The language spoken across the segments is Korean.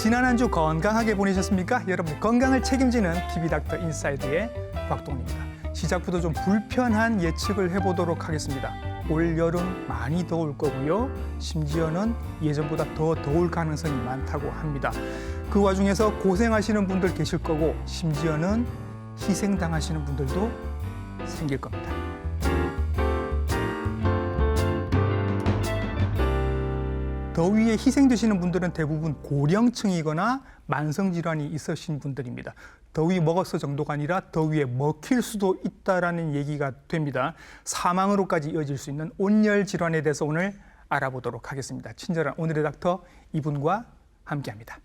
지난 한 주 건강하게 보내셨습니까? 여러분 건강을 책임지는 TV닥터 인사이드의 곽동입니다. 시작부터 좀 불편한 예측을 해보도록 하겠습니다. 올 여름 많이 더울 거고요. 심지어는 예전보다 더 더울 가능성이 많다고 합니다. 그 와중에서 고생하시는 분들 계실 거고 심지어는 희생당하시는 분들도 생길 겁니다. 더위에 희생되시는 분들은 대부분 고령층이거나 만성질환이 있으신 분들입니다. 더위 먹었어 정도가 아니라 더위에 먹힐 수도 있다라는 얘기가 됩니다. 사망으로까지 이어질 수 있는 온열 질환에 대해서 오늘 알아보도록 하겠습니다. 친절한 오늘의 닥터 이분과 함께합니다.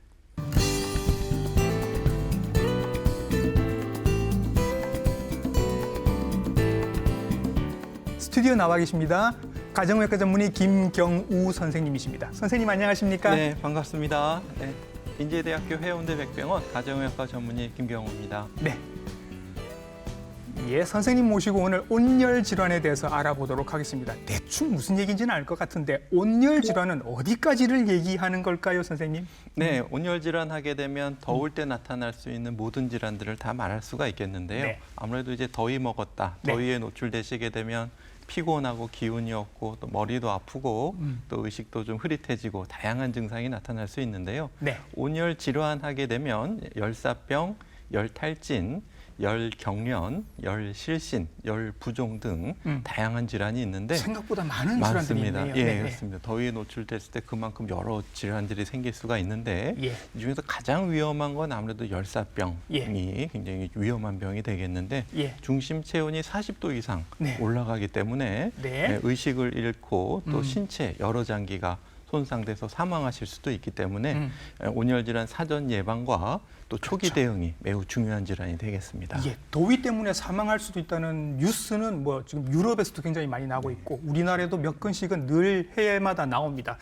스튜디오 나와 계십니다. 가정의학과 전문의 김경우 선생님이십니다. 선생님 안녕하십니까? 네, 반갑습니다. 네, 인제대학교 해운대 백병원 가정의학과 전문의 김경우입니다. 네. 예, 선생님 모시고 오늘 온열 질환에 대해서 알아보도록 하겠습니다. 대충 무슨 얘기인지는 알 것 같은데 온열 질환은 어디까지를 얘기하는 걸까요, 선생님? 네, 온열 질환 하게 되면 더울 때 나타날 수 있는 모든 질환들을 다 말할 수가 있겠는데요. 네. 아무래도 이제 더위 먹었다, 네. 더위에 노출되시게 되면 피곤하고 기운이 없고 또 머리도 아프고 또 의식도 좀 흐릿해지고 다양한 증상이 나타날 수 있는데요. 네. 온열 질환하게 되면 열사병, 열탈진, 열경련, 열실신, 열부종 등 다양한 질환이 있는데 생각보다 많은 많습니다. 질환들이 있네요. 예, 네. 그렇습니다. 더위에 노출됐을 때 그만큼 여러 질환들이 생길 수가 있는데 예. 이 중에서 가장 위험한 건 아무래도 열사병이 예. 굉장히 위험한 병이 되겠는데 예. 중심 체온이 40도 이상 네. 올라가기 때문에 네. 의식을 잃고 또 신체 여러 장기가 손상돼서 사망하실 수도 있기 때문에 온열 질환 사전 예방과 또 초기 그렇죠. 대응이 매우 중요한 질환이 되겠습니다. 예, 더위 때문에 사망할 수도 있다는 뉴스는 뭐 지금 유럽에서도 굉장히 많이 나오고 있고 우리나라에도 몇 건씩은 늘 해마다 나옵니다.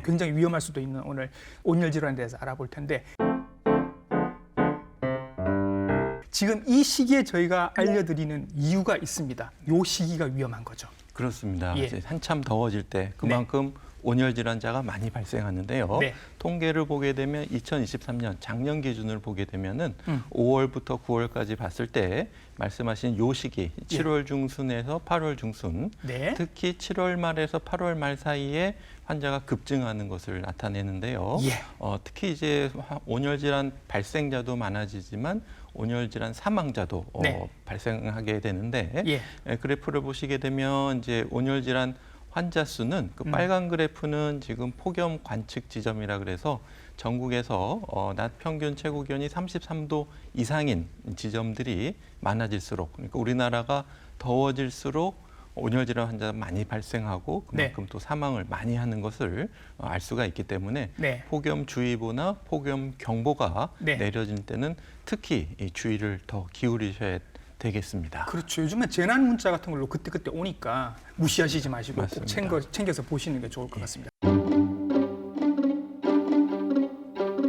굉장히 위험할 수도 있는 오늘 온열 질환에 대해서 알아볼 텐데 지금 이 시기에 저희가 알려드리는 이유가 있습니다. 이 시기가 위험한 거죠. 그렇습니다. 예. 이제 한참 더워질 때 그만큼 온열 질환자가 많이 발생하는데요. 네. 통계를 보게 되면 2023년 작년 기준을 보게 되면은 5월부터 9월까지 봤을 때 말씀하신 요 시기 7월 중순에서 8월 중순 네. 특히 7월 말에서 8월 말 사이에 환자가 급증하는 것을 나타내는데요. 예. 특히 이제 온열 질환 발생자도 많아지지만 온열 질환 사망자도 네. 발생하게 되는데 예. 그래프를 보시게 되면 이제 온열 질환 환자 수는 그 빨간 그래프는 지금 폭염 관측 지점이라 그래서 전국에서 낮 평균 최고 기온이 33도 이상인 지점들이 많아질수록 그러니까 우리나라가 더워질수록 온열 질환 환자가 많이 발생하고 그만큼 또 사망을 많이 하는 것을 알 수가 있기 때문에 네. 폭염주의보나 폭염경보가 네. 내려질 때는 특히 이 주의를 더 기울이셔야 되겠습니다. 그렇죠. 요즘에 재난 문자 같은 걸로 그때그때 오니까 무시하시지 마시고 맞습니다. 꼭 챙겨서 보시는 게 좋을 것 같습니다.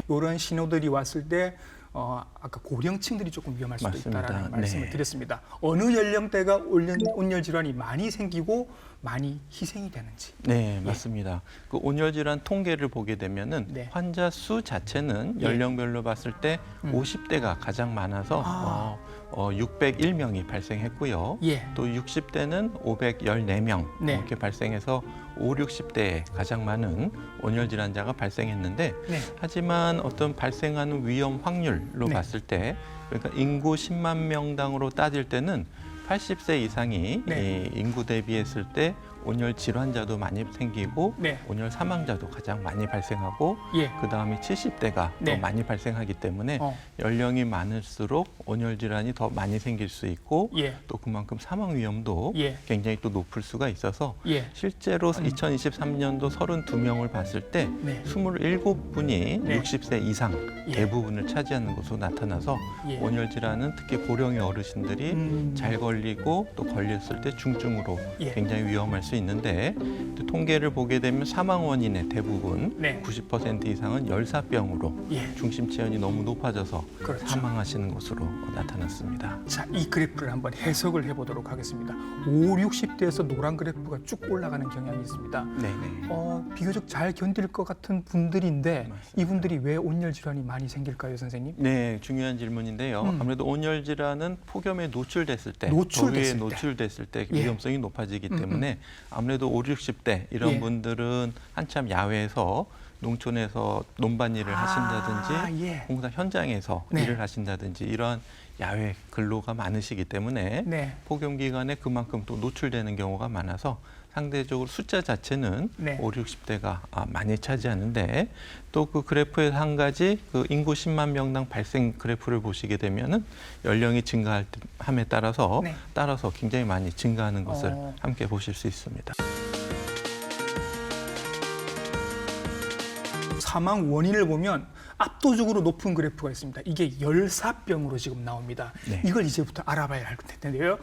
이런 신호들이 왔을 때 아까 고령층들이 조금 위험할 수도 맞습니다. 있다는 말씀을 네. 드렸습니다. 어느 연령대가 온열 질환이 많이 생기고 많이 희생이 되는지. 네, 맞습니다. 그 온열 질환 통계를 보게 되면은 네. 환자 수 자체는 예. 연령별로 봤을 때 50대가 가장 많아서 601명이 발생했고요. 예. 또 60대는 514명 네. 이렇게 발생해서 5, 60대에 가장 많은 온열 질환자가 발생했는데 네. 하지만 어떤 발생하는 위험 확률로 네. 봤을 때 그러니까 인구 10만 명당으로 따질 때는 80세 이상이 네. 이 인구 대비했을 때 온열 질환자도 많이 생기고 네. 온열 사망자도 가장 많이 발생하고 예. 그다음이 70대가 네. 더 많이 발생하기 때문에 어. 연령이 많을수록 온열 질환이 더 많이 생길 수 있고 예. 또 그만큼 사망 위험도 예. 굉장히 또 높을 수가 있어서 예. 실제로 2023년도 32명을 봤을 때 네. 27분이 네. 60세 이상 예. 대부분을 차지하는 것으로 나타나서 예. 온열 질환은 특히 고령의 어르신들이 잘 걸리고 또 걸렸을 때 중증으로 예. 굉장히 위험할 수 있는데 또 통계를 보게 되면 사망 원인의 대부분 네. 90% 이상은 열사병으로 예. 중심 체온이 너무 높아져서 그렇죠. 사망하시는 것으로 나타났습니다. 자, 이 그래프를 한번 해석을 해보도록 하겠습니다. 5, 60대에서 노란 그래프가 쭉 올라가는 경향이 있습니다. 네네. 비교적 잘 견딜 것 같은 분들인데 맞습니다. 이분들이 왜 온열 질환이 많이 생길까요, 선생님? 네, 중요한 질문인데요. 아무래도 온열 질환은 폭염에 노출됐을 때, 더위에 노출됐을 때 예. 위험성이 높아지기 때문에 아무래도 5, 60대 이런 예. 분들은 한참 야외에서 농촌에서 논밭일을 하신다든지 예. 공사 현장에서 네. 일을 하신다든지 이러한 야외 근로가 많으시기 때문에 네. 폭염 기간에 그만큼 또 노출되는 경우가 많아서 상대적으로 숫자 자체는 네. 5, 60대가 많이 차지하는데 또 그 그래프에서 한 가지 그 인구 10만 명당 발생 그래프를 보시게 되면은 연령이 증가함에 따라서 네. 굉장히 많이 증가하는 것을 함께 보실 수 있습니다. 사망 원인을 보면 압도적으로 높은 그래프가 있습니다. 이게 열사병으로 지금 나옵니다. 네. 이걸 이제부터 알아봐야 할 텐데요.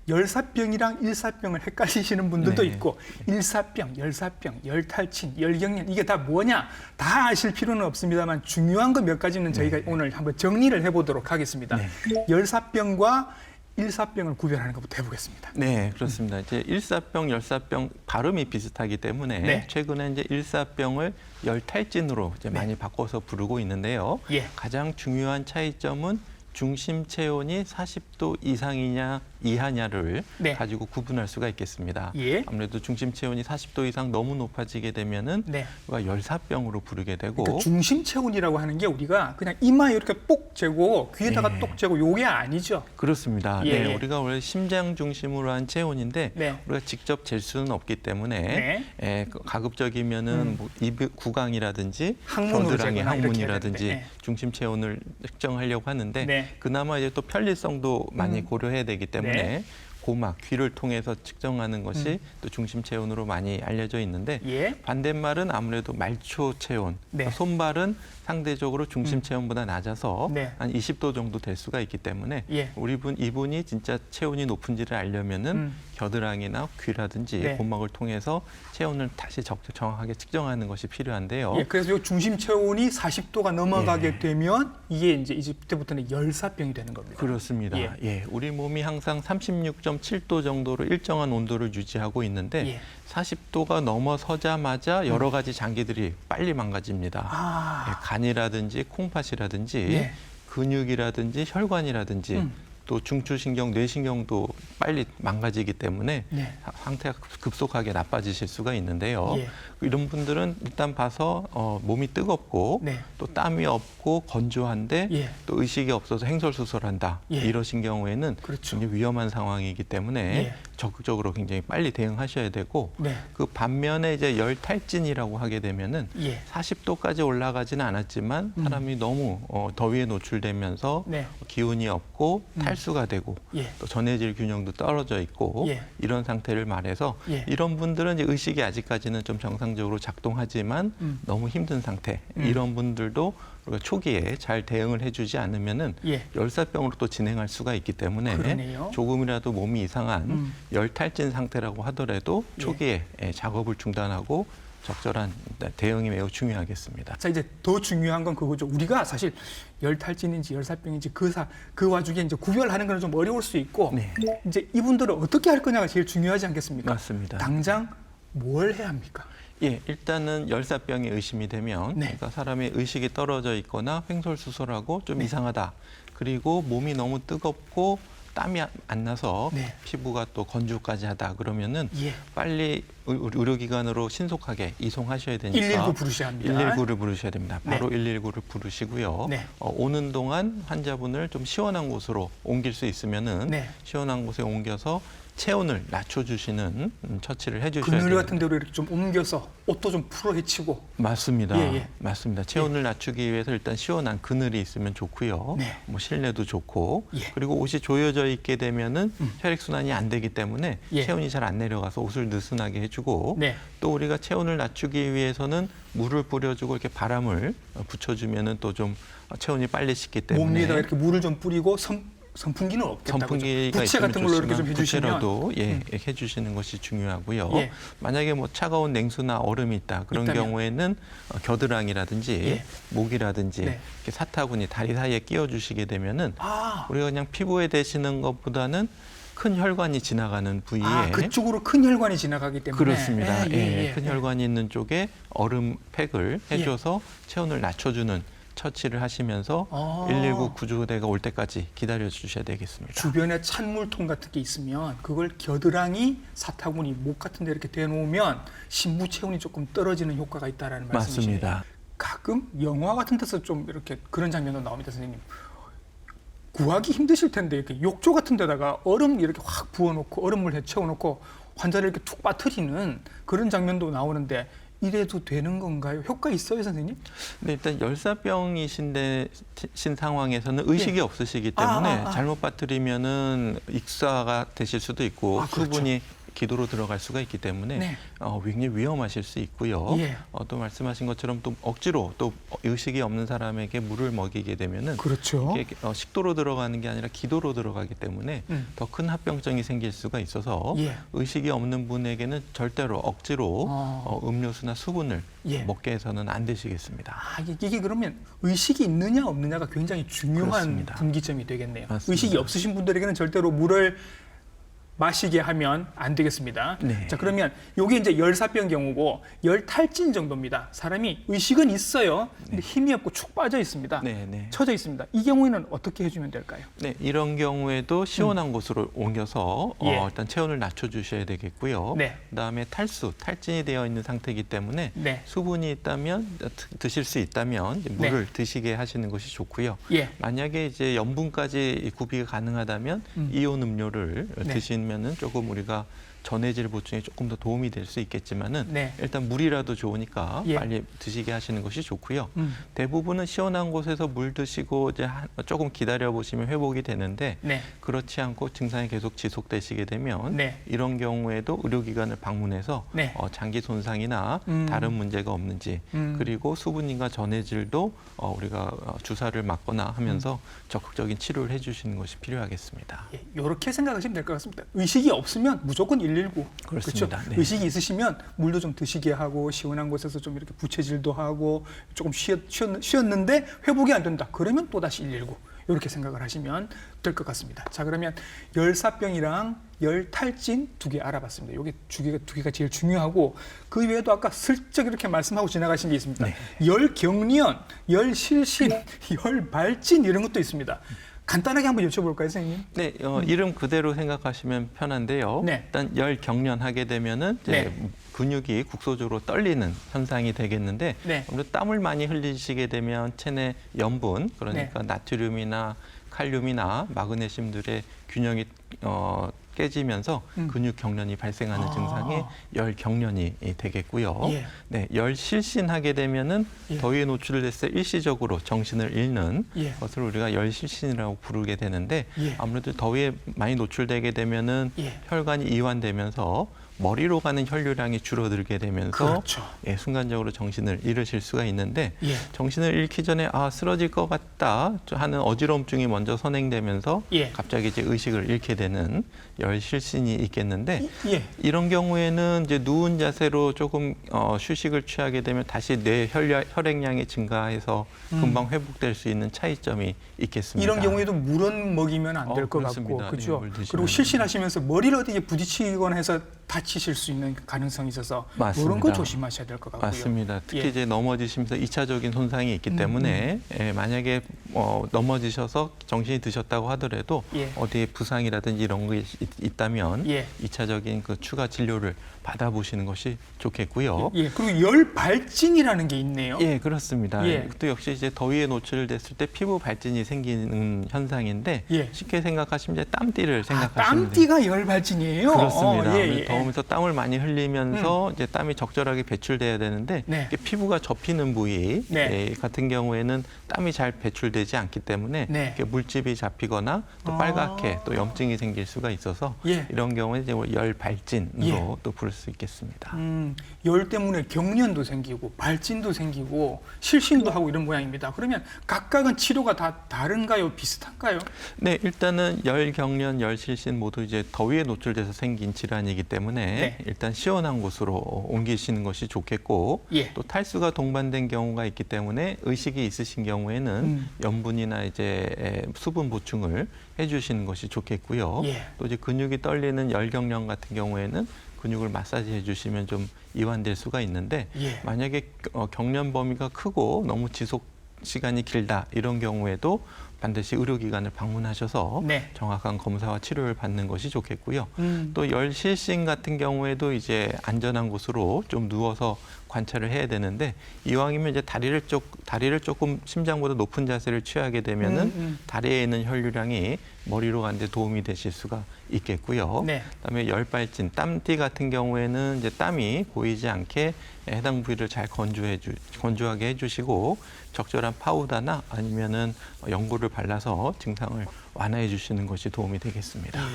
열사병이랑 일사병을 헷갈리시는 분들도 네. 있고 일사병, 열사병, 열탈진, 열경련 이게 다 뭐냐 다 아실 필요는 없습니다만 중요한 거 몇 가지는 저희가 오늘 한번 정리를 해보도록 하겠습니다. 네. 열사병과 일사병을 구별하는 것부터 해보겠습니다. 네, 그렇습니다. 이제 일사병, 열사병 발음이 비슷하기 때문에 네. 최근에 이제 일사병을 열탈진으로 이제 많이 바꿔서 부르고 있는데요. 예. 가장 중요한 차이점은 중심 체온이 40도 이상이냐 이하냐를 네. 가지고 구분할 수가 있겠습니다. 예. 아무래도 중심 체온이 40도 이상 너무 높아지게 되면은 네. 우리가 열사병으로 부르게 되고 그러니까 중심 체온이라고 하는 게 우리가 그냥 이마에 이렇게 똑 재고 귀에다가 네. 똑 재고 요게 아니죠. 그렇습니다. 예, 네, 예. 우리가 원래 심장 중심으로 한 체온인데 네. 우리가 직접 잴 수는 없기 때문에 네. 가급적이면은 뭐 입 구강이라든지 항문으로 겨드랑이 재거나 이렇게 해야 항문이라든지 되는데, 네. 중심 체온을 측정하려고 하는데 네. 그나마 이제 또 편리성도 많이 고려해야 되기 때문에 네. 고막, 귀를 통해서 측정하는 것이 또 중심 체온으로 많이 알려져 있는데 예. 반대말은 아무래도 말초 체온, 네. 손발은 상대적으로 중심 체온보다 낮아서 네. 한 20도 정도 될 수가 있기 때문에 예. 이분이 진짜 체온이 높은지를 알려면은 겨드랑이나 귀라든지 네. 고막을 통해서 체온을 다시 정확하게 측정하는 것이 필요한데요. 예, 그래서 요 중심 체온이 40도가 넘어가게 예. 되면 이게 이제부터는 열사병이 되는 겁니다. 그렇습니다. 예. 예, 우리 몸이 항상 36.7도 정도로 일정한 온도를 유지하고 있는데 예. 40도가 넘어서자마자 여러 가지 장기들이 빨리 망가집니다. 예, 간이라든지 콩팥이라든지 예. 근육이라든지 혈관이라든지 또 중추신경, 뇌신경도 빨리 망가지기 때문에 네. 상태가 급속하게 나빠지실 수가 있는데요. 예. 이런 분들은 일단 봐서 몸이 뜨겁고 네. 또 땀이 없고 건조한데 예. 또 의식이 없어서 행설수설한다. 예. 이러신 경우에는 그렇죠. 굉장히 위험한 상황이기 때문에 예. 적극적으로 굉장히 빨리 대응하셔야 되고 네. 그 반면에 이제 열탈진이라고 하게 되면은 예. 40도까지 올라가지는 않았지만 사람이 너무 더위에 노출되면서 네. 기운이 없고 탈수가 되고 예. 또 전해질 균형도 떨어져 있고 예. 이런 상태를 말해서 예. 이런 분들은 이제 의식이 아직까지는 좀 정상적으로 작동하지만 너무 힘든 상태 이런 분들도 우리가 초기에 잘 대응을 해주지 않으면은 예. 열사병으로 또 진행할 수가 있기 때문에 그러네요. 조금이라도 몸이 이상한 열탈진 상태라고 하더라도 예. 초기에 작업을 중단하고 적절한 대응이 매우 중요하겠습니다. 자, 이제 더 중요한 건 그거죠. 우리가 사실 열탈진인지 열사병인지 그 와중에 이제 구별하는 건 좀 어려울 수 있고 네. 이제 이분들은 어떻게 할 거냐가 제일 중요하지 않겠습니까? 맞습니다. 당장 뭘 해야 합니까? 예, 일단은 열사병이 의심이 되면 네. 그러니까 사람의 의식이 떨어져 있거나 횡설수설하고 좀 네. 이상하다. 그리고 몸이 너무 뜨겁고 땀이 안 나서 네. 피부가 또 건조까지 하다 그러면은 예. 빨리 의료기관으로 신속하게 이송하셔야 되니까 119 부르셔야 합니다. 119를 부르셔야 됩니다. 바로 119를 부르시고요. 네. 오는 동안 환자분을 좀 시원한 곳으로 옮길 수 있으면은 네. 시원한 곳에 옮겨서 체온을 낮춰주시는 처치를 해주셔야 그늘 됩니다. 같은 데로 이렇게 좀 옮겨서 옷도 좀 풀어 헤치고. 맞습니다. 예, 예. 맞습니다. 체온을 낮추기 위해서 일단 시원한 그늘이 있으면 좋고요. 네. 뭐 실내도 좋고. 예. 그리고 옷이 조여져 있게 되면은 혈액 순환이 안 되기 때문에 예. 체온이 잘 안 내려가서 옷을 느슨하게 해주고. 네. 또 우리가 체온을 낮추기 위해서는 물을 뿌려주고 이렇게 바람을 붙여주면은 또 좀 체온이 빨리 식기 때문에. 몸 위에다가 이렇게 물을 좀 뿌리고 선풍기는 없겠다. 선풍기가 부채 있으면 같은 걸로 이렇게 좀 좋지만 해주시면 부채라도 해주시는 것이 중요하고요. 예. 만약에 뭐 차가운 냉수나 얼음이 있다 그런 있다면. 경우에는 겨드랑이라든지 예. 목이라든지 네. 이렇게 사타구니 다리 사이에 끼워주시게 되면은 아, 우리가 그냥 피부에 대시는 것보다는 큰 혈관이 지나가는 부위에 그쪽으로 큰 혈관이 지나가기 때문에 그렇습니다. 예, 큰 혈관이 있는 쪽에 얼음 팩을 해줘서 체온을 낮춰주는 처치를 하시면서 119 구조대가 올 때까지 기다려 주셔야 되겠습니다. 주변에 찬물통 같은 게 있으면 그걸 겨드랑이, 사타구니, 목 같은 데 이렇게 대놓으면 신부 체온이 조금 떨어지는 효과가 있다라는 말씀이시네요. 맞습니다. 가끔 영화 같은 데서 좀 이렇게 그런 장면도 나옵니다, 선생님. 구하기 힘드실 텐데 이렇게 욕조 같은 데다가 얼음 이렇게 확 부어놓고 얼음물 채워놓고 환자를 이렇게 툭 빠뜨리는 그런 장면도 나오는데 이래도 되는 건가요? 효과 있어요, 선생님? 네, 일단 열사병이신 상황에서는 의식이 없으시기 때문에 잘못 빠뜨리면은 익사가 되실 수도 있고 그렇죠. 수분이 기도로 들어갈 수가 있기 때문에 네. 굉장히 위험하실 수 있고요. 예. 또 말씀하신 것처럼 또 억지로 또 의식이 없는 사람에게 물을 먹이게 되면은 그렇죠. 이게 식도로 들어가는 게 아니라 기도로 들어가기 때문에 더 큰 합병증이 생길 수가 있어서 예. 의식이 없는 분에게는 절대로 억지로 음료수나 수분을 예. 먹게 해서는 안 되시겠습니다. 이게 그러면 의식이 있느냐 없느냐가 굉장히 중요한 그렇습니다. 분기점이 되겠네요. 맞습니다. 의식이 없으신 분들에게는 절대로 물을 마시게 하면 안 되겠습니다. 네. 자, 그러면 이게 이제 열사병 경우고 열탈진 정도입니다. 사람이 의식은 있어요. 근데 힘이 없고 축 빠져 있습니다. 네. 처져 있습니다. 이 경우에는 어떻게 해주면 될까요? 네, 이런 경우에도 시원한 곳으로 옮겨서 예. 일단 체온을 낮춰주셔야 되겠고요. 네. 그다음에 탈진이 되어 있는 상태이기 때문에 네. 수분이 있다면 드실 수 있다면 이제 물을 드시게 하시는 것이 좋고요. 예. 만약에 이제 염분까지 구비가 가능하다면 이온 음료를 네. 드시면은 조금 우리가 전해질 보충에 조금 더 도움이 될 수 있겠지만은 네. 일단 물이라도 좋으니까 예. 빨리 드시게 하시는 것이 좋고요. 대부분은 시원한 곳에서 물 드시고 이제 조금 기다려 보시면 회복이 되는데 네. 그렇지 않고 증상이 계속 지속되시게 되면 네. 이런 경우에도 의료기관을 방문해서 네. 장기 손상이나 다른 문제가 없는지 그리고 수분인과 전해질도 우리가 주사를 맞거나 하면서 적극적인 치료를 해주시는 것이 필요하겠습니다. 예, 이렇게 생각하시면 될 것 같습니다. 의식이 없으면 무조건 119. 그렇습니다. 그렇죠? 네. 의식이 있으시면 물도 좀 드시게 하고 시원한 곳에서 좀 이렇게 부채질도 하고 조금 쉬었는데 회복이 안 된다. 그러면 또다시 119. 이렇게 생각을 하시면 될 것 같습니다. 자, 그러면 열사병이랑 열탈진 두 개 알아봤습니다. 이게 두 개가 제일 중요하고 그 외에도 아까 슬쩍 이렇게 말씀하고 지나가신 게 있습니다. 네. 열경련, 열실신, 열발진 이런 것도 있습니다. 간단하게 한번 여쭤볼까요, 선생님? 네, 이름 그대로 생각하시면 편한데요. 네. 일단 열경련하게 되면은 이제 네. 근육이 국소적으로 떨리는 현상이 되겠는데 네. 아무래도 땀을 많이 흘리시게 되면 체내 염분, 그러니까 나트륨이나 칼륨이나 마그네슘들의 균형이 깨지면서 근육 경련이 발생하는 증상이 열 경련이 되겠고요. 예. 네, 열 실신하게 되면은 예. 더위에 노출됐을 때 일시적으로 정신을 잃는 예. 것을 우리가 열 실신이라고 부르게 되는데 예. 아무래도 더위에 많이 노출되게 되면은 예. 혈관이 이완되면서 머리로 가는 혈류량이 줄어들게 되면서 그렇죠. 순간적으로 정신을 잃으실 수가 있는데 예. 정신을 잃기 전에 쓰러질 것 같다 하는 어지러움증이 먼저 선행되면서 예. 갑자기 이제 의식을 잃게 되는 열실신이 있겠는데 예. 이런 경우에는 이제 누운 자세로 조금 휴식을 취하게 되면 다시 뇌 혈액량이 증가해서 금방 회복될 수 있는 차이점이 있겠습니다. 이런 경우에도 물은 먹이면 안 될 것 같고, 그렇습니다. 그렇죠? 물 드시면 그리고 실신하시면서 머리를 어디에 부딪히거나 해서 다치실 수 있는 가능성이 있어서 맞습니다. 이런 거 조심하셔야 될 것 같고요. 맞습니다. 특히 예. 이제 넘어지시면서 2차적인 손상이 있기 때문에 만약에 넘어지셔서 정신이 드셨다고 하더라도 예. 어디에 부상이라든지 이런 게 있다면 예. 2차적인 그 추가 진료를 받아보시는 것이 좋겠고요. 예. 그리고 열발진이라는 게 있네요. 예, 그렇습니다. 예. 또 역시 이제 더위에 노출됐을 때 피부 발진이 생기는 현상인데 예. 쉽게 생각하시면 이제 땀띠를 생각하시면 돼요. 땀띠가 열발진이에요? 그렇습니다. 예. 더우면서 땀을 많이 흘리면서 이제 땀이 적절하게 배출돼야 되는데 네. 이게 피부가 접히는 부위 네. 같은 경우에는 땀이 잘 배출되지 보호되지 않기 때문에 네. 이렇게 물집이 잡히거나 또 빨갛게 또 염증이 생길 수가 있어서 예. 이런 경우에 이제 열 발진으로 예. 또 부를 수 있겠습니다. 열 때문에 경련도 생기고 발진도 생기고 실신도 하고 이런 모양입니다. 그러면 각각은 치료가 다 다른가요? 비슷한가요? 네, 일단은 열 경련, 열 실신 모두 이제 더위에 노출돼서 생긴 질환이기 때문에 네. 일단 시원한 곳으로 옮기시는 것이 좋겠고 예. 또 탈수가 동반된 경우가 있기 때문에 의식이 있으신 경우에는 염분이나 이제 수분 보충을 해주시는 것이 좋겠고요. 예. 또 이제 근육이 떨리는 열 경련 같은 경우에는 근육을 마사지해 주시면 좀 이완될 수가 있는데 예. 만약에 경련 범위가 크고 너무 지속 시간이 길다 이런 경우에도 반드시 의료기관을 방문하셔서 네. 정확한 검사와 치료를 받는 것이 좋겠고요. 음. 또 열실신 같은 경우에도 이제 안전한 곳으로 좀 누워서 관찰을 해야 되는데 이왕이면 이제 다리를 조금 심장보다 높은 자세를 취하게 되면은 다리에 있는 혈류량이 머리로 가는데 도움이 되실 수가 있겠고요. 네. 그다음에 열발진, 땀띠 같은 경우에는 이제 땀이 고이지 않게 해당 부위를 잘 건조하게 해주시고 적절한 파우더나 아니면은 연고를 발라서 증상을 완화해 주시는 것이 도움이 되겠습니다. 예.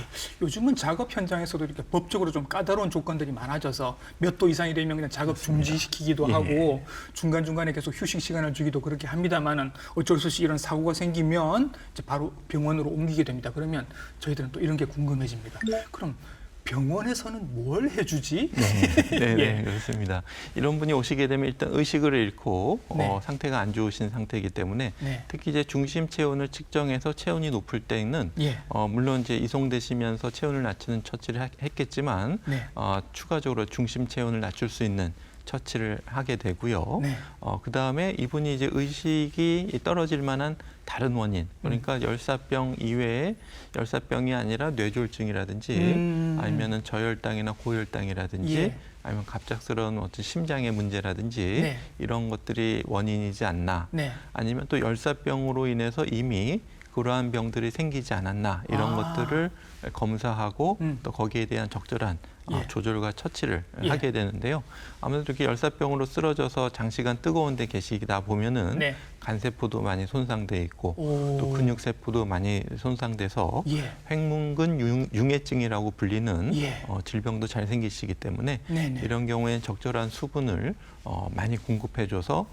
요즘은 작업 현장에서도 이렇게 법적으로 좀 까다로운 조건들이 많아져서 몇 도 이상이 되면 그냥 작업 중지시키기도 예. 하고 중간중간에 계속 휴식 시간을 주기도 그렇게 합니다만은 어쩔 수 없이 이런 사고가 생기면 이제 바로 병원으로 옮기게 됩니다. 그러면 저희들은 또 이런 게 궁금해집니다. 그럼 병원에서는 뭘 해주지? 네, 예. 그렇습니다. 이런 분이 오시게 되면 일단 의식을 잃고 네. 상태가 안 좋으신 상태이기 때문에 네. 특히 이제 중심 체온을 측정해서 체온이 높을 때는 예. 물론 이제 이송되시면서 체온을 낮추는 처치를 했겠지만 네. 추가적으로 중심 체온을 낮출 수 있는 처치를 하게 되고요. 네. 그다음에 이분이 이제 의식이 떨어질 만한 다른 원인, 그러니까 열사병 이외에 열사병이 아니라 뇌졸중이라든지 아니면은 저혈당이나 고혈당이라든지 예. 아니면 갑작스러운 어떤 심장의 문제라든지 네. 이런 것들이 원인이지 않나, 네. 아니면 또 열사병으로 인해서 이미 그러한 병들이 생기지 않았나 이런 것들을 검사하고 또 거기에 대한 적절한 예. 조절과 처치를 예. 하게 되는데요. 아무래도 이렇게 열사병으로 쓰러져서 장시간 뜨거운 데 계시다 보면은 네. 간세포도 많이 손상돼 있고 오. 또 근육세포도 많이 손상돼서 예. 횡문근 융해증이라고 불리는 예. 질병도 잘 생기시기 때문에 네네. 이런 경우에는 적절한 수분을 많이 공급해줘서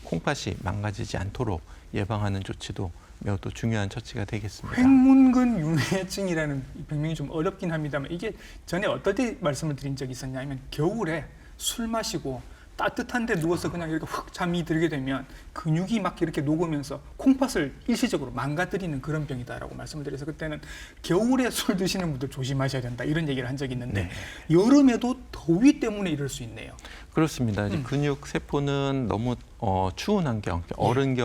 콩팥이 망가지지 않도록 예방하는 조치도 매우 또 중요한 처치가 되겠습니다. 횡문근 융해증이라는 병명이 좀 어렵긴 합니다만 이게 전에 어떨 때 말씀을 드린 적이 있었냐면 겨울에 술 마시고 따뜻한 데 누워서 그냥 이렇게 훅 잠이 들게 되면 근육이 막 이렇게 녹으면서 콩팥을 일시적으로 망가뜨리는 그런 병이다라고 말씀을 드려서 그때는 겨울에 술 드시는 분들 조심하셔야 된다 이런 얘기를 한 적이 있는데 네. 여름에도 더위 때문에 이럴 수 있네요. 그렇습니다. 이제 근육 세포는 너무 추운 환경, 얼은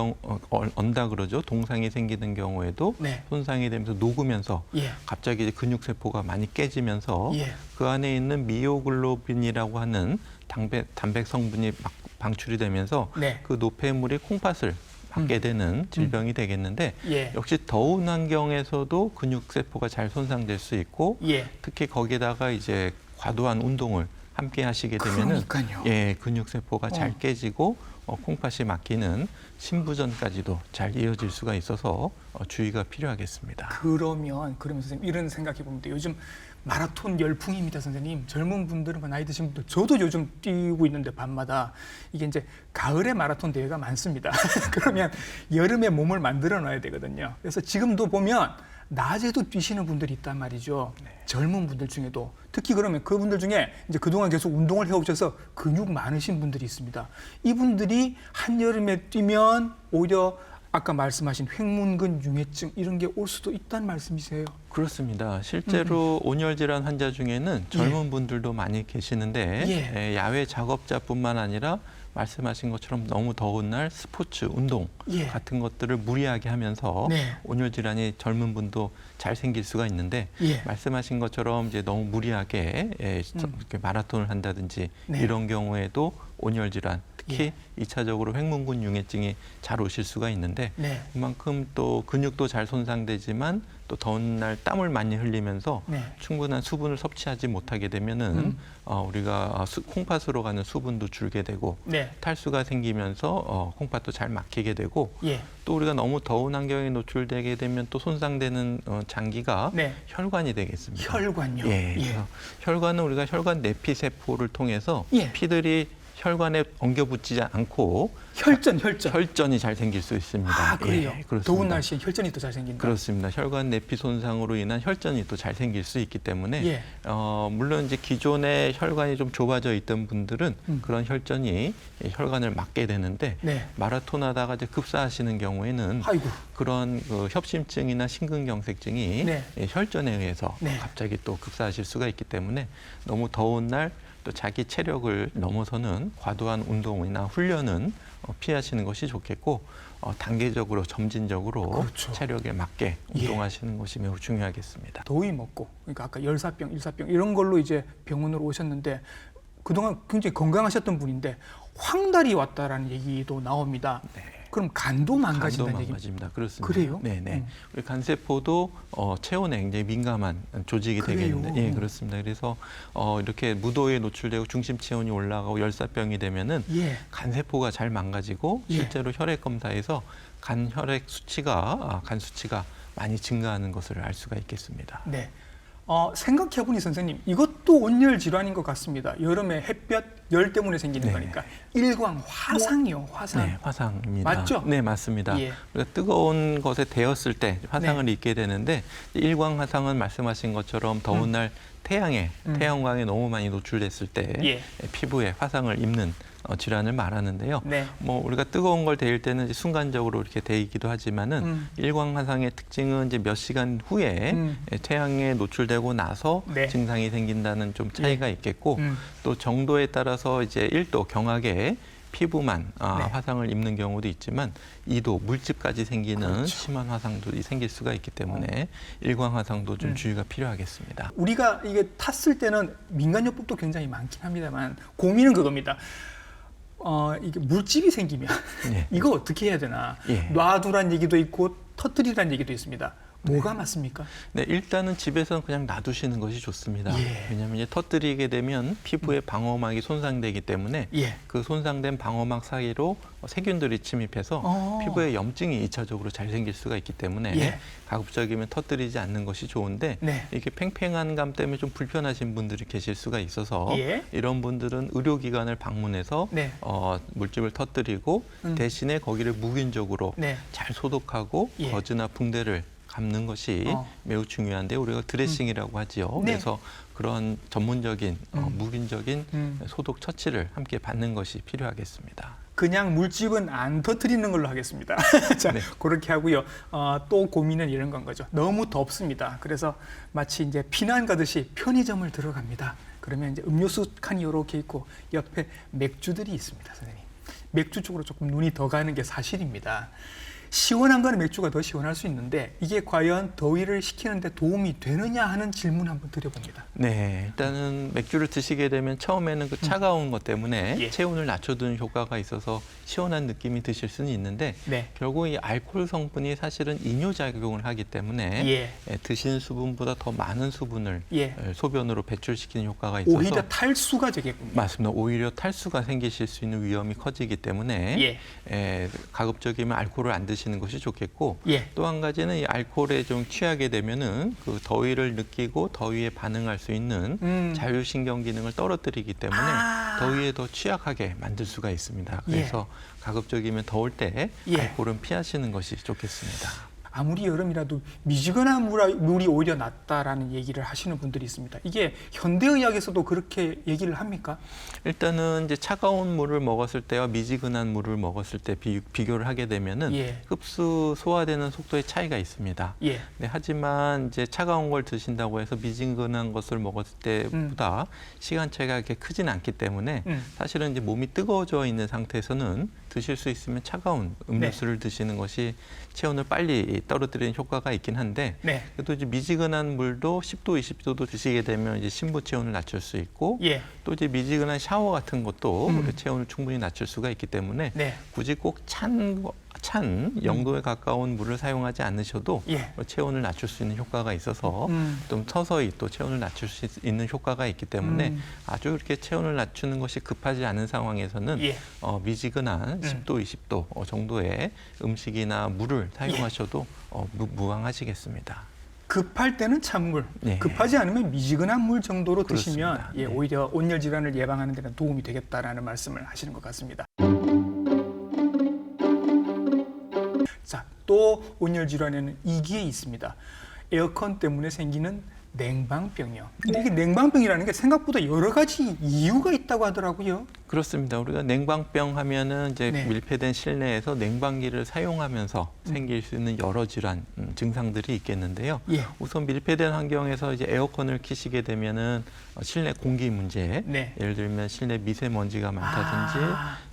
언다 그러죠. 동상이 생기는 경우에도 네. 손상이 되면서 녹으면서 예. 갑자기 이제 근육 세포가 많이 깨지면서 예. 그 안에 있는 미오글로빈이라고 하는 단백 성분이 막 방출이 되면서 네. 그 노폐물이 콩팥을 받게 되는 질병이 되겠는데 예. 역시 더운 환경에서도 근육 세포가 잘 손상될 수 있고 예. 특히 거기다가 이제 과도한 운동을 함께 하시게 되면은 그러니까요. 예, 근육 세포가 잘 깨지고 콩팥이 막히는 심부전까지도 잘 이어질 수가 있어서 주의가 필요하겠습니다. 그러면 선생님 이런 생각해 봅니다. 요즘 마라톤 열풍입니다, 선생님. 젊은 분들은 나이 드신 분들, 저도 요즘 뛰고 있는데 밤마다 이게 이제 가을에 마라톤 대회가 많습니다. 그러면 여름에 몸을 만들어 놔야 되거든요. 그래서 지금도 보면 낮에도 뛰시는 분들이 있단 말이죠. 젊은 분들 중에도 특히 그러면 그분들 중에 이제 그동안 계속 운동을 해오셔서 근육 많으신 분들이 있습니다. 이분들이 한여름에 뛰면 오히려 아까 말씀하신 횡문근 융해증 이런 게 올 수도 있다는 말씀이세요? 그렇습니다. 실제로 온열 질환 환자 중에는 젊은 분들도 많이 계시는데 예. 야외 작업자뿐만 아니라 말씀하신 것처럼 너무 더운 날 스포츠, 운동 예. 같은 것들을 무리하게 하면서 네. 온열 질환이 젊은 분도 잘 생길 수가 있는데 예. 말씀하신 것처럼 이제 너무 무리하게 이렇게 마라톤을 한다든지 네. 이런 경우에도 온열 질환, 특히 이 2차적으로 횡문근 융해증이 잘 오실 수가 있는데 네. 그만큼 또 근육도 잘 손상되지만 또 더운 날 땀을 많이 흘리면서 네. 충분한 수분을 섭취하지 못하게 되면은 우리가 콩팥으로 가는 수분도 줄게 되고 네. 탈수가 생기면서 콩팥도 잘 막히게 되고 예. 또 우리가 너무 더운 환경에 노출되게 되면 또 손상되는 장기가 네. 혈관이 되겠습니다. 혈관요. 예. 그래서 혈관은 우리가 혈관 내피 세포를 통해서 예. 피들이 혈관에 엉겨붙지 않고 혈전. 혈전이 잘 생길 수 있습니다. 아, 그래요. 예, 그렇습니다. 더운 날씨에 혈전이 더 잘 생긴다. 그렇습니다. 혈관 내피 손상으로 인한 혈전이 또 잘 생길 수 있기 때문에 예. 물론 이제 기존에 혈관이 좀 좁아져 있던 분들은 그런 혈전이 혈관을 막게 되는데 네. 마라톤 하다가 이제 급사하시는 경우에는 아이고. 그런 그 협심증이나 심근경색증이 네. 혈전에 의해서 네. 갑자기 또 급사하실 수가 있기 때문에 너무 더운 날 또 자기 체력을 넘어서는 과도한 운동이나 훈련은 피하시는 것이 좋겠고 단계적으로 점진적으로 그렇죠. 체력에 맞게 운동하시는 것이 매우 중요하겠습니다. 더위 먹고, 그러니까 아까 열사병, 일사병 이런 걸로 이제 병원으로 오셨는데 그동안 굉장히 건강하셨던 분인데 황달이 왔다라는 얘기도 나옵니다. 네. 그럼 간도 망가진다는 간도 얘기입니다. 망가집니다. 그렇습니다. 그래요? 네네. 우리 간세포도 체온에 굉장히 민감한 조직이 그래요? 되겠는데, 예, 그렇습니다. 그래서 이렇게 무더위에 노출되고 중심 체온이 올라가고 열사병이 되면은 예. 간세포가 잘 망가지고 예. 실제로 혈액 검사에서 간 수치가 많이 증가하는 것을 알 수가 있겠습니다. 네. 생각해보니 선생님, 이것도 온열 질환인 것 같습니다. 여름에 햇볕, 열 때문에 생기는 네. 거니까. 일광, 화상이요, 화상. 네, 화상입니다. 맞죠? 네, 맞습니다. 예. 우리가 뜨거운 것에 데웠을 때 화상을 입게 되는데 일광 화상은 말씀하신 것처럼 더운 날 태양광에 너무 많이 노출됐을 때 예. 피부에 화상을 입는 질환을 말하는데요. 네. 우리가 뜨거운 걸 데일 때는 이제 순간적으로 이렇게 데이기도 하지만은 일광 화상의 특징은 이제 몇 시간 후에 태양에 노출되고 나서 네. 증상이 생긴다는 좀 차이가 있겠고 또 정도에 따라서 이제 1도 경하게 피부만 화상을 입는 경우도 있지만 2도 물집까지 생기는 그렇죠. 심한 화상도 생길 수가 있기 때문에 일광 화상도 좀 주의가 필요하겠습니다. 우리가 이게 탔을 때는 민간요법도 굉장히 많긴 합니다만 고민은 그겁니다. 이게 물집이 생기면 네. 이거 어떻게 해야 되나? 예. 놔두란 얘기도 있고 터뜨리란 얘기도 있습니다. 뭐가 맞습니까? 네, 일단은 집에서는 그냥 놔두시는 것이 좋습니다. 예. 왜냐하면 이제 터뜨리게 되면 피부의 방어막이 손상되기 때문에 예. 그 손상된 방어막 사이로 세균들이 침입해서 피부에 염증이 2차적으로 잘 생길 수가 있기 때문에 예. 가급적이면 터뜨리지 않는 것이 좋은데 네. 이렇게 팽팽한 감 때문에 좀 불편하신 분들이 계실 수가 있어서 예. 이런 분들은 의료기관을 방문해서 네. 물집을 터뜨리고 대신에 거기를 무균적으로 네. 잘 소독하고 예. 거즈나 붕대를 감는 것이 매우 중요한데 우리가 드레싱이라고 하지요. 네. 그래서 그런 전문적인 무균적인 소독 처치를 함께 받는 것이 필요하겠습니다. 그냥 물집은 안 터뜨리는 걸로 하겠습니다. 자, 네. 그렇게 하고요. 또 고민은 이런 건 거죠. 너무 덥습니다. 그래서 마치 이제 피난 가듯이 편의점을 들어갑니다. 그러면 이제 음료수 칸이 이렇게 있고 옆에 맥주들이 있습니다, 선생님. 맥주 쪽으로 조금 눈이 더 가는 게 사실입니다. 시원한 거는 맥주가 더 시원할 수 있는데 이게 과연 더위를 식히는데 도움이 되느냐 하는 질문 한번 드려봅니다. 네, 일단은 맥주를 드시게 되면 처음에는 그 차가운 것 때문에 예. 체온을 낮춰두는 효과가 있어서 시원한 느낌이 드실 수는 있는데 네. 결국 이 알코올 성분이 사실은 이뇨작용을 하기 때문에 예. 드신 수분보다 더 많은 수분을 예. 소변으로 배출시키는 효과가 있어서 오히려 탈수가 되겠군요. 맞습니다. 오히려 탈수가 생기실 수 있는 위험이 커지기 때문에 가급적이면 알코올을 안 드시는 것이 좋겠고 예. 또 한 가지는 이 알코올에 좀 취하게 되면은 그 더위를 느끼고 더위에 반응할 수 있는 자율신경 기능을 떨어뜨리기 때문에 더위에 더 취약하게 만들 수가 있습니다. 그래서 가급적이면 더울 때 알코올은 피하시는 것이 좋겠습니다. 아무리 여름이라도 미지근한 물이 오히려 낫다라는 얘기를 하시는 분들이 있습니다. 이게 현대의학에서도 그렇게 얘기를 합니까? 일단은 이제 차가운 물을 먹었을 때와 미지근한 물을 먹었을 때 비교를 하게 되면은 흡수 소화되는 속도의 차이가 있습니다. 네, 하지만 이제 차가운 걸 드신다고 해서 미지근한 것을 먹었을 때보다 시간 차이가 그렇게 크진 않기 때문에 사실은 이제 몸이 뜨거워져 있는 상태에서는 드실 수 있으면 차가운 음료수를 드시는 것이 체온을 빨리 떨어뜨리는 효과가 있긴 한데 네. 그래도 이제 미지근한 물도 10도, 20도도 드시게 되면 이제 심부 체온을 낮출 수 있고 예. 또 이제 미지근한 샤워 같은 것도 체온을 충분히 낮출 수가 있기 때문에 네. 굳이 꼭 찬 0도에 가까운 물을 사용하지 않으셔도 예. 체온을 낮출 수 있는 효과가 있어서 좀 서서히 또 체온을 낮출 수 있는 효과가 있기 때문에 아주 그렇게 체온을 낮추는 것이 급하지 않은 상황에서는 예. 미지근한 10도, 20도 정도의 음식이나 물을 사용하셔도 무방하시겠습니다. 급할 때는 찬물, 네. 급하지 않으면 미지근한 물 정도로 그렇습니다. 드시면 예, 네. 오히려 온열 질환을 예방하는 데는 도움이 되겠다라는 말씀을 하시는 것 같습니다. 자, 또 온열 질환에는 이게 있습니다. 에어컨 때문에 생기는 냉방병이요. 근데 이게 냉방병이라는 게 생각보다 여러 가지 이유가 있다고 하더라고요. 그렇습니다. 우리가 냉방병 하면은 이제 네. 밀폐된 실내에서 냉방기를 사용하면서 생길 수 있는 여러 질환 증상들이 있겠는데요. 예. 우선 밀폐된 환경에서 이제 에어컨을 켜시게 되면은 실내 공기 문제, 네. 예를 들면 실내 미세먼지가 많다든지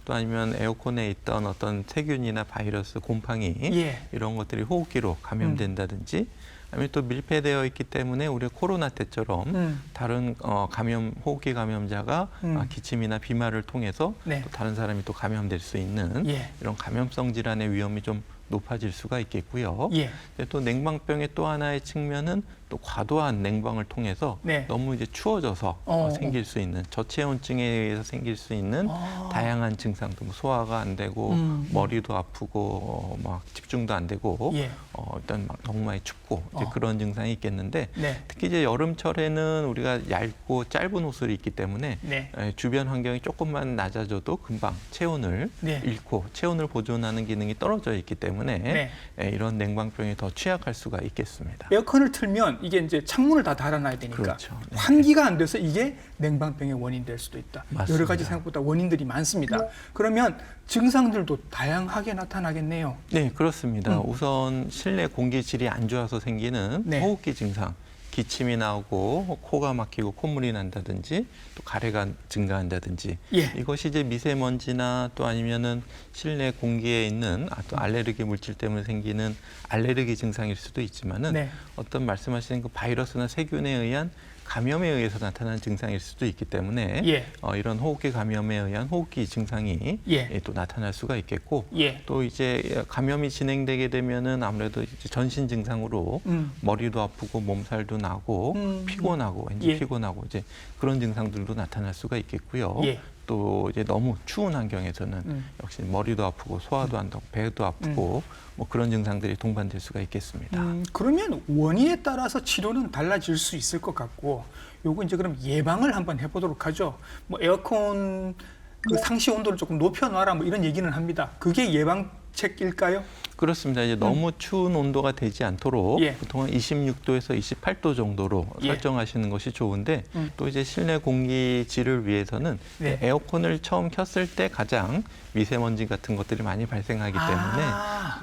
또 아니면 에어컨에 있던 어떤 세균이나 바이러스, 곰팡이 예. 이런 것들이 호흡기로 감염된다든지 아니면 또 밀폐되어 있기 때문에 우리 코로나 때처럼 다른 감염 호흡기 감염자가 기침이나 비말을 통해서 네. 또 다른 사람이 또 감염될 수 있는 예. 이런 감염성 질환의 위험이 좀 높아질 수가 있겠고요. 예. 근데 또 냉방병의 또 하나의 측면은 또 과도한 냉방을 통해서 네. 너무 이제 추워져서 생길 수 있는 저체온증에 의해서 생길 수 있는 다양한 증상도 뭐 소화가 안 되고 머리도 아프고 막 집중도 안 되고 예. 일단 막 너무 많이 춥고 이제 그런 증상이 있겠는데 네. 특히 이제 여름철에는 우리가 얇고 짧은 옷을 입기 때문에 네. 주변 환경이 조금만 낮아져도 금방 체온을 네. 잃고 체온을 보존하는 기능이 떨어져 있기 때문에 네. 이런 냉방병에 더 취약할 수가 있겠습니다. 에어컨을 틀면 이게 이제 창문을 다 닫아놔야 되니까 그렇죠. 네. 환기가 안 돼서 이게 냉방병의 원인이 될 수도 있다. 맞습니다. 여러 가지 생각보다 원인들이 많습니다. 그러면 증상들도 다양하게 나타나겠네요. 네, 그렇습니다. 우선 실내 공기질이 안 좋아서 생기는 네. 호흡기 증상, 기침이 나오고 코가 막히고 콧물이 난다든지 또 가래가 증가한다든지 예. 이것이 이제 미세먼지나 또 아니면은 실내 공기에 있는 또 알레르기 물질 때문에 생기는 알레르기 증상일 수도 있지만은 네. 어떤 말씀하시는 그 바이러스나 세균에 의한 감염에 의해서 나타나는 증상일 수도 있기 때문에 예. 이런 호흡기 감염에 의한 호흡기 증상이 예. 또 나타날 수가 있겠고 예. 또 이제 감염이 진행되게 되면은 아무래도 이제 전신 증상으로 머리도 아프고 몸살도 나고 피곤하고 왠지 예. 피곤하고 이제 그런 증상들도 나타날 수가 있겠고요. 예. 또 이제 너무 추운 환경에서는 역시 머리도 아프고 소화도 안 되고 배도 아프고 뭐 그런 증상들이 동반될 수가 있겠습니다. 그러면 원인에 따라서 치료는 달라질 수 있을 것 같고 요거 이제 그럼 예방을 한번 해보도록 하죠. 뭐 에어컨 그 상시 온도를 조금 높여놔라 뭐 이런 얘기는 합니다. 그게 예방책일까요? 그렇습니다. 이제 너무 추운 온도가 되지 않도록 예. 보통 한 26도에서 28도 정도로 예. 설정하시는 것이 좋은데 또 이제 실내 공기질을 위해서는 네. 에어컨을 처음 켰을 때 가장 미세먼지 같은 것들이 많이 발생하기 때문에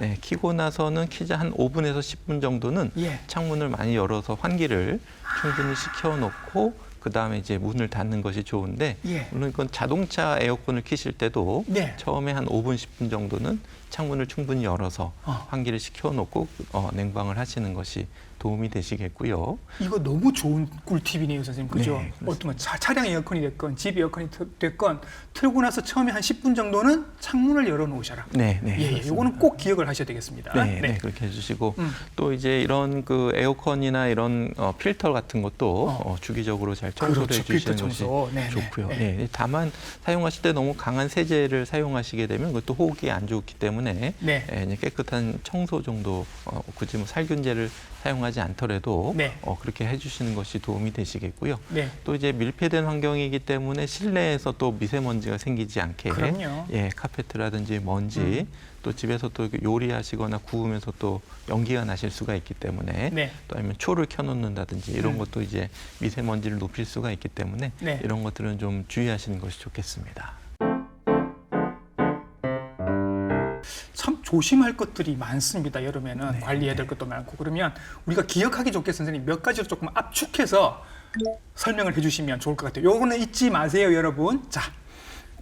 네, 키고 나서는 키자 한 5분에서 10분 정도는 예. 창문을 많이 열어서 환기를 충분히 시켜놓고 그 다음에 이제 문을 닫는 것이 좋은데 예. 물론 이건 자동차 에어컨을 켜실 때도 네. 처음에 한 5분, 10분 정도는 창문을 충분히 열어서 환기를 시켜놓고 냉방을 하시는 것이 도움이 되시겠고요. 이거 너무 좋은 꿀팁이네요, 선생님. 그죠? 네, 어떤 차량 에어컨이 됐건 집 에어컨이 됐건 틀고 나서 처음에 한 10분 정도는 창문을 열어놓으셔라. 네, 네. 예, 이거는 꼭 기억을 하셔야 되겠습니다. 네, 네, 그렇게 해주시고 또 이제 이런 그 에어컨이나 이런 필터 같은 것도 주기적으로 잘 청소를 그렇죠, 해주시는 필터 것이 청소. 네, 좋고요. 네, 네, 다만 사용하실 때 너무 강한 세제를 사용하시게 되면 그것도 호흡기에 안 좋기 때문에 네. 이제 깨끗한 청소 정도 굳이 뭐 살균제를 사용하지 않더라도 네. 그렇게 해주시는 것이 도움이 되시겠고요. 네. 또 이제 밀폐된 환경이기 때문에 실내에서 또 미세먼지가 생기지 않게 그럼요. 예, 카페트라든지 먼지 또 집에서 또 요리하시거나 구우면서 또 연기가 나실 수가 있기 때문에 네. 또 아니면 초를 켜놓는다든지 이런 것도 이제 미세먼지를 높일 수가 있기 때문에 네. 이런 것들은 좀 주의하시는 것이 좋겠습니다. 참 조심할 것들이 많습니다. 여름에는 관리해야 될 것도 많고 그러면 우리가 기억하기 좋게 선생님 몇 가지로 조금 압축해서 설명을 해주시면 좋을 것 같아요. 요거는 잊지 마세요, 여러분. 자,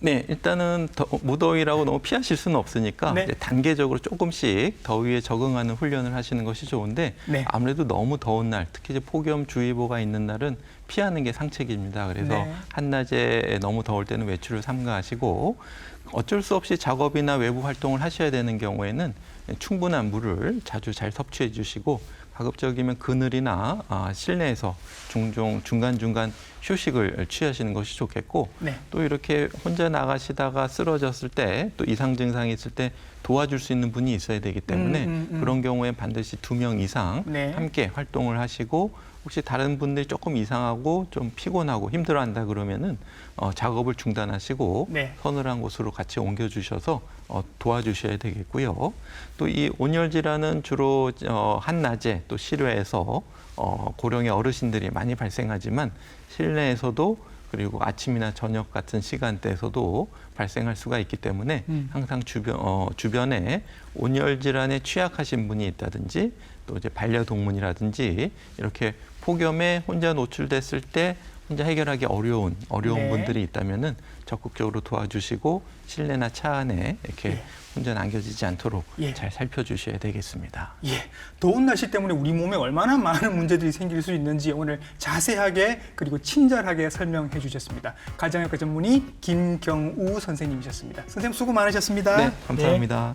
네, 일단은 무더위라고 너무 피하실 수는 없으니까 네. 이제 단계적으로 조금씩 더위에 적응하는 훈련을 하시는 것이 좋은데 네. 아무래도 너무 더운 날, 특히 이제 폭염주의보가 있는 날은 피하는 게 상책입니다. 그래서 네. 한낮에 너무 더울 때는 외출을 삼가하시고 어쩔 수 없이 작업이나 외부 활동을 하셔야 되는 경우에는 충분한 물을 자주 잘 섭취해 주시고 가급적이면 그늘이나 실내에서 종종 중간중간 휴식을 취하시는 것이 좋겠고 네. 또 이렇게 혼자 나가시다가 쓰러졌을 때 또 이상 증상이 있을 때 도와줄 수 있는 분이 있어야 되기 때문에 그런 경우에 반드시 2명 이상 네. 함께 활동을 하시고 혹시 다른 분들이 조금 이상하고 좀 피곤하고 힘들어한다 그러면은 작업을 중단하시고 네. 서늘한 곳으로 같이 옮겨주셔서 도와주셔야 되겠고요. 또 이 온열 질환은 주로 한낮에 또 실외에서 고령의 어르신들이 많이 발생하지만 실내에서도 그리고 아침이나 저녁 같은 시간대에서도 발생할 수가 있기 때문에 항상 주변에 온열 질환에 취약하신 분이 있다든지 또 이제 반려동물이라든지 이렇게 폭염에 혼자 노출됐을 때 혼자 해결하기 어려운 네. 분들이 있다면은 적극적으로 도와주시고 실내나 차 안에 이렇게 예. 혼자 남겨지지 않도록 예. 잘 살펴주셔야 되겠습니다. 예, 더운 날씨 때문에 우리 몸에 얼마나 많은 문제들이 생길 수 있는지 오늘 자세하게 그리고 친절하게 설명해 주셨습니다. 가정의학과 전문의 김경우 선생님이셨습니다. 선생님 수고 많으셨습니다. 네, 감사합니다.